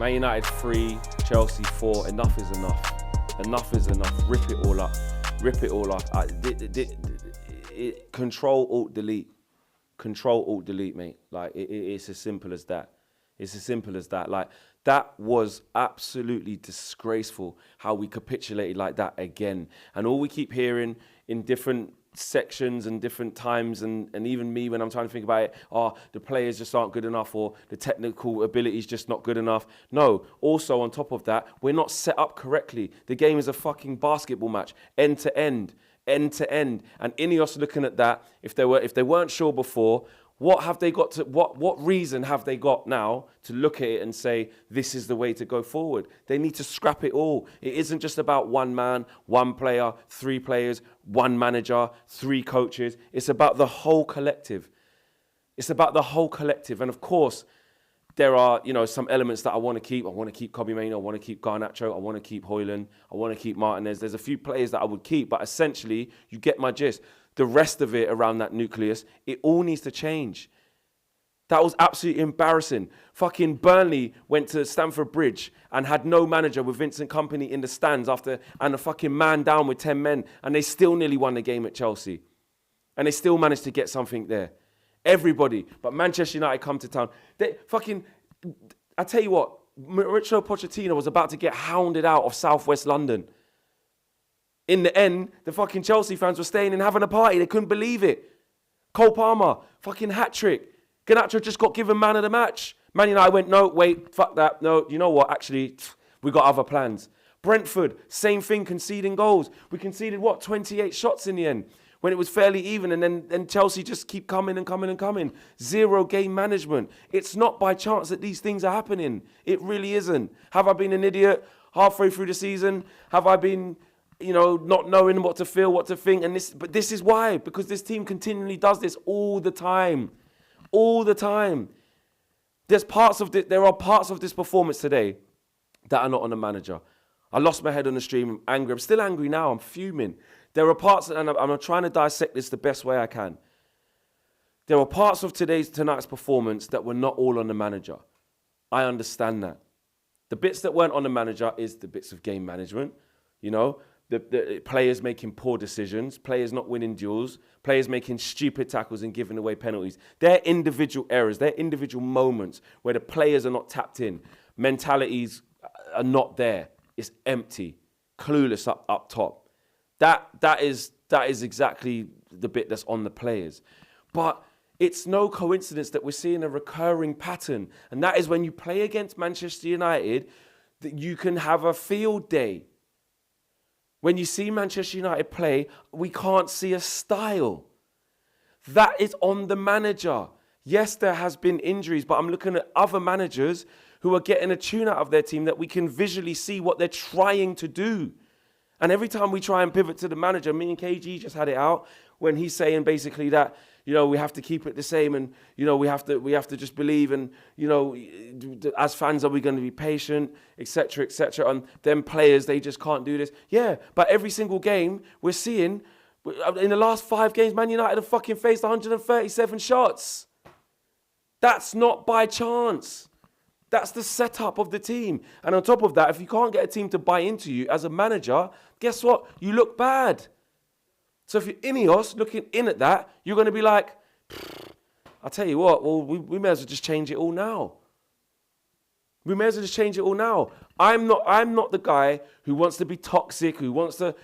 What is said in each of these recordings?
Man United 3, Chelsea 4. Enough is enough. Enough is enough. Rip it all up. Rip it all up. Control, Alt, Delete. Control, Alt, Delete, mate. Like, it's as simple as that. It's as simple as that. Like, that was absolutely disgraceful how we capitulated like that again. And all we keep hearing in different sections and different times, and even me when I'm trying to think about it, the players just aren't good enough, or the technical ability is just not good enough. No, also on top of that, we're not set up correctly. The game is a fucking basketball match, end to end. And Ineos looking at that, if they weren't sure before, what have they got to, what reason have they got now to look at it and say, this is the way to go forward? They need to scrap it all. It isn't just about one man, one player, 3 players, one manager, 3 coaches. It's about the whole collective. It's about the whole collective. And of course, there are, some elements that I want to keep. I want to keep Kobbie Mainoo. I want to keep Garnacho. I want to keep Højlund. I want to keep Martinez. There's a few players that I would keep, but essentially, you get my gist. The rest of it around that nucleus, it all needs to change. That was absolutely embarrassing. Fucking Burnley went to Stamford Bridge and had no manager with Vincent Kompany in the stands and a fucking man down with 10 men, and they still nearly won the game at Chelsea. And they still managed to get something there. Everybody, but Manchester United come to town. I tell you what, Mauricio Pochettino was about to get hounded out of southwest London. In the end, the fucking Chelsea fans were staying and having a party. They couldn't believe it. Cole Palmer, fucking hat-trick. Garnacho just got given man of the match. Man United went, no, wait, fuck that. No, you know what? Actually, we got other plans. Brentford, same thing, conceding goals. We conceded, 28 shots in the end when it was fairly even, and then Chelsea just keep coming and coming and coming. Zero game management. It's not by chance that these things are happening. It really isn't. Have I been an idiot halfway through the season? Have I been, not knowing what to feel, what to think? But this is why, because this team continually does this all the time. All the time. There are parts of this performance today that are not on the manager. I lost my head on the stream. I'm angry. I'm still angry now. I'm fuming. There are parts, and I'm trying to dissect this the best way I can. There are parts of tonight's performance that were not all on the manager. I understand that. The bits that weren't on the manager is the bits of game management. The players making poor decisions, players not winning duels, players making stupid tackles and giving away penalties. They're individual errors. They're individual moments where the players are not tapped in. Mentalities are not there. It's empty, clueless up top. That is exactly the bit that's on the players. But it's no coincidence that we're seeing a recurring pattern. And that is when you play against Manchester United, that you can have a field day. When you see Manchester United play, we can't see a style. That is on the manager. Yes, there has been injuries, but I'm looking at other managers who are getting a tune out of their team that we can visually see what they're trying to do. And every time we try and pivot to the manager, me and KG just had it out when he's saying basically that, we have to keep it the same, and, we have to just believe, and, as fans, are we going to be patient, etc., etc. And them players, they just can't do this. Yeah, but every single game we're seeing, in the last 5 games, Man United have fucking faced 137 shots. That's not by chance. That's the setup of the team. And on top of that, if you can't get a team to buy into you as a manager, guess what? You look bad. So if you're Ineos looking in at that, you're going to be like, I'll tell you what, well, we may as well just change it all now. We may as well just change it all now. I'm not the guy who wants to be toxic, who wants to,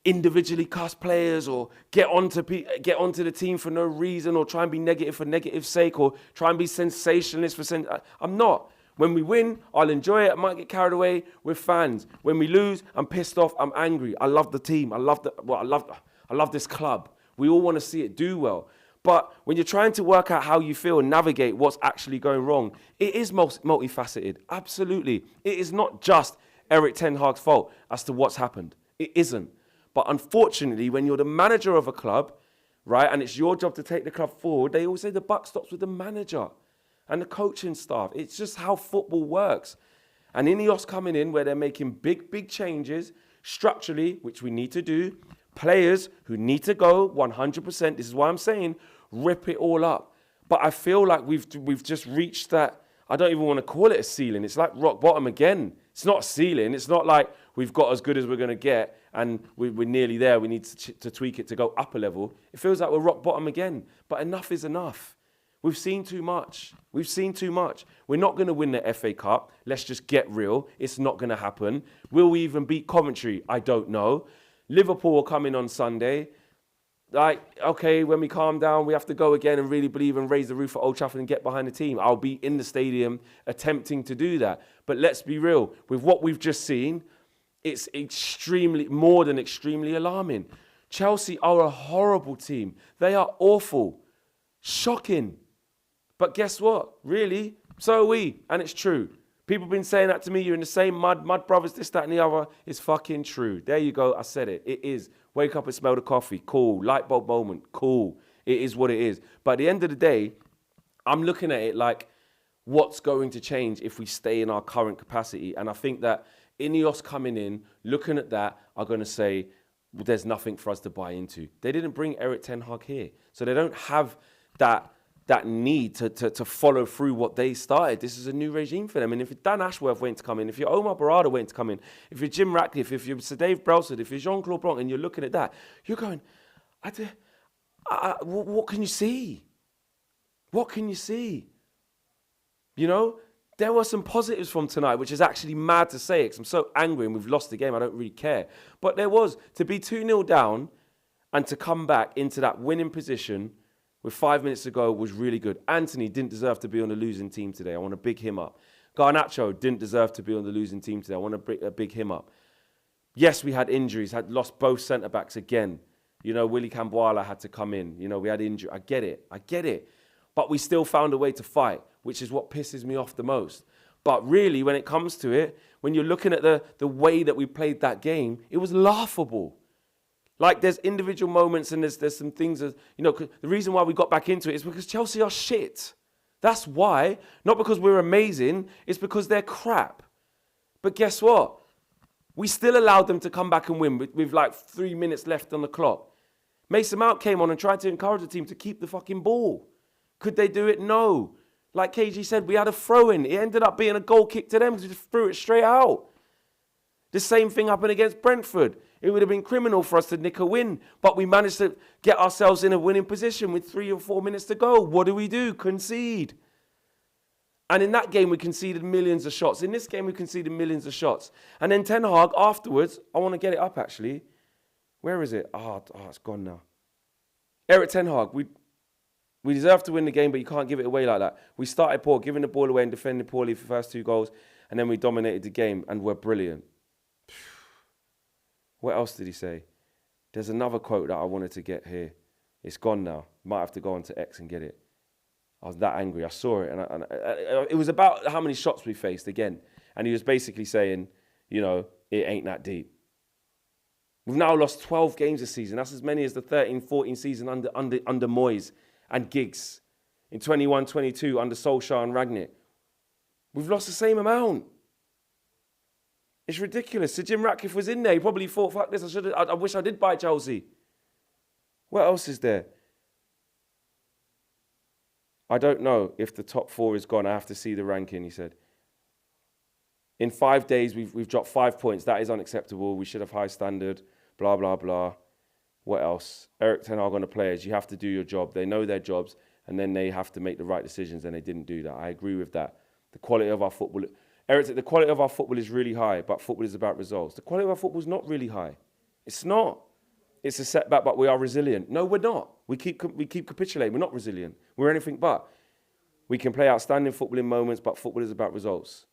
individually cuss players or get onto the team for no reason, or try and be negative for negative's sake, or try and be sensationalist for I'm not. When we win, I'll enjoy it. I might get carried away with fans. When we lose, I'm pissed off. I'm angry. I love the team. I love this club. We all want to see it do well. But when you're trying to work out how you feel and navigate what's actually going wrong, it is multifaceted. Absolutely. It is not just Erik ten Hag's fault as to what's happened. It isn't. But unfortunately, when you're the manager of a club, right, and it's your job to take the club forward, they always say the buck stops with the manager and the coaching staff. It's just how football works. And Ineos coming in where they're making big changes structurally, which we need to do, players who need to go 100%. This is why I'm saying rip it all up. But I feel like we've just reached that. I don't even want to call it a ceiling. It's like rock bottom again. It's not a ceiling. It's not like we've got as good as we're going to get and we're nearly there. We need to tweak it to go up a level. It feels like we're rock bottom again. But enough is enough. We've seen too much. We've seen too much. We're not going to win the FA Cup. Let's just get real. It's not going to happen. Will we even beat Coventry? I don't know. Liverpool will come in on Sunday. Like, okay, when we calm down, we have to go again and really believe and raise the roof at Old Trafford and get behind the team. I'll be in the stadium attempting to do that. But let's be real. With what we've just seen, it's more than extremely alarming. Chelsea are a horrible team. They are awful. Shocking. But guess what? Really? So are we. And it's true. People have been saying that to me. You're in the same mud brothers, this, that, and the other. It's fucking true. There you go. I said it. It is. Wake up and smell the coffee. Cool. Light bulb moment. Cool. It is what it is. But at the end of the day, I'm looking at it like, what's going to change if we stay in our current capacity? And I think that Ineos coming in, looking at that, are going to say, well, there's nothing for us to buy into. They didn't bring Erik ten Hag here. So they don't have that need to follow through what they started. This is a new regime for them. And if Dan Ashworth waiting to come in, if you're Omar Barada waiting to come in, if you're Jim Ratcliffe, if you're Sir Dave Brailsford, if you're Jean-Claude Blanc, and you're looking at that, you're going, what can you see? What can you see? You know, there were some positives from tonight, which is actually mad to say it because I'm so angry and we've lost the game. I don't really care. But there was, to be 2-0 down and to come back into that winning position with 5 minutes to go was really good. Anthony didn't deserve to be on the losing team today. I want to big him up. Garnacho didn't deserve to be on the losing team today. I want to big him up. Yes, we had injuries, had lost both centre-backs again. You know, Willy Camboala had to come in. You know, we had injury. I get it. But we still found a way to fight, which is what pisses me off the most. But really, when it comes to it, when you're looking at the way that we played that game, it was laughable. Like, there's individual moments and there's some things that, you know, the reason why we got back into it is because Chelsea are shit. That's why. Not because we're amazing. It's because they're crap. But guess what? We still allowed them to come back and win with like 3 minutes left on the clock. Mason Mount came on and tried to encourage the team to keep the fucking ball. Could they do it? No. Like KG said, we had a throw-in. It ended up being a goal kick to them because we just threw it straight out. The same thing happened against Brentford. It would have been criminal for us to nick a win, but we managed to get ourselves in a winning position with 3 or 4 minutes to go. What do? Concede. And in that game, we conceded millions of shots. In this game, we conceded millions of shots. And then Ten Hag, afterwards, I want to get it up, actually. Where is it? It's gone now. Erik ten Hag, we deserve to win the game, but you can't give it away like that. We started poor, giving the ball away and defending poorly for the first 2 goals, and then we dominated the game, and we're brilliant. What else did he say? There's another quote that I wanted to get here. It's gone now. Might have to go onto X and get it. I was that angry. I saw it. And it was about how many shots we faced again. And he was basically saying, you know, it ain't that deep. We've now lost 12 games this season. That's as many as the 13-14 season under Moyes and Giggs. In 21-22 under Solskjaer and Rangnick. We've lost the same amount. It's ridiculous. Sir Jim Ratcliffe was in there. He probably thought, fuck this, I wish I did buy Chelsea. What else is there? I don't know if the top 4 is gone. I have to see the ranking, he said. In 5 days, we've dropped 5 points. That is unacceptable. We should have high standard. Blah, blah, blah. What else? Erik ten Hag on the players. You have to do your job. They know their jobs, and then they have to make the right decisions, and they didn't do that. I agree with that. The quality of our football... Eric, the quality of our football is really high, but football is about results. The quality of our football is not really high. It's not. It's a setback, but we are resilient. No, we're not. We keep capitulating. We're not resilient. We're anything but. We can play outstanding football in moments, but football is about results.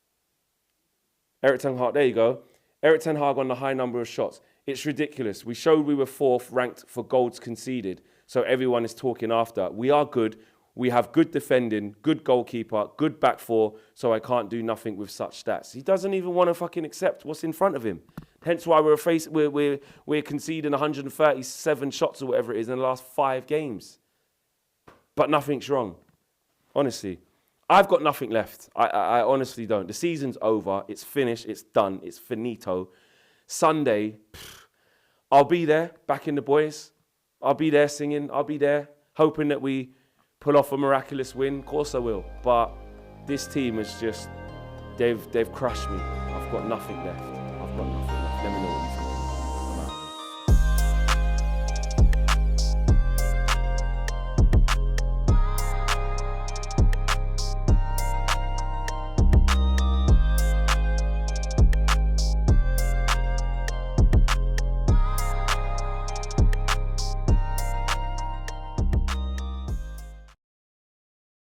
Erik ten Hag, there you go. Erik ten Hag on the high number of shots. It's ridiculous. We showed we were 4th ranked for goals conceded, so everyone is talking after. We are good. We have good defending, good goalkeeper, good back 4, so I can't do nothing with such stats. He doesn't even want to fucking accept what's in front of him. Hence why we're conceding 137 shots or whatever it is in the last 5 games. But nothing's wrong. Honestly. I've got nothing left. I honestly don't. The season's over. It's finished. It's done. It's finito. Sunday, I'll be there, backing the boys. I'll be there singing. I'll be there, hoping that we pull off a miraculous win. Of course I will. But this team is just, they've crushed me. I've got nothing left. I've got nothing left.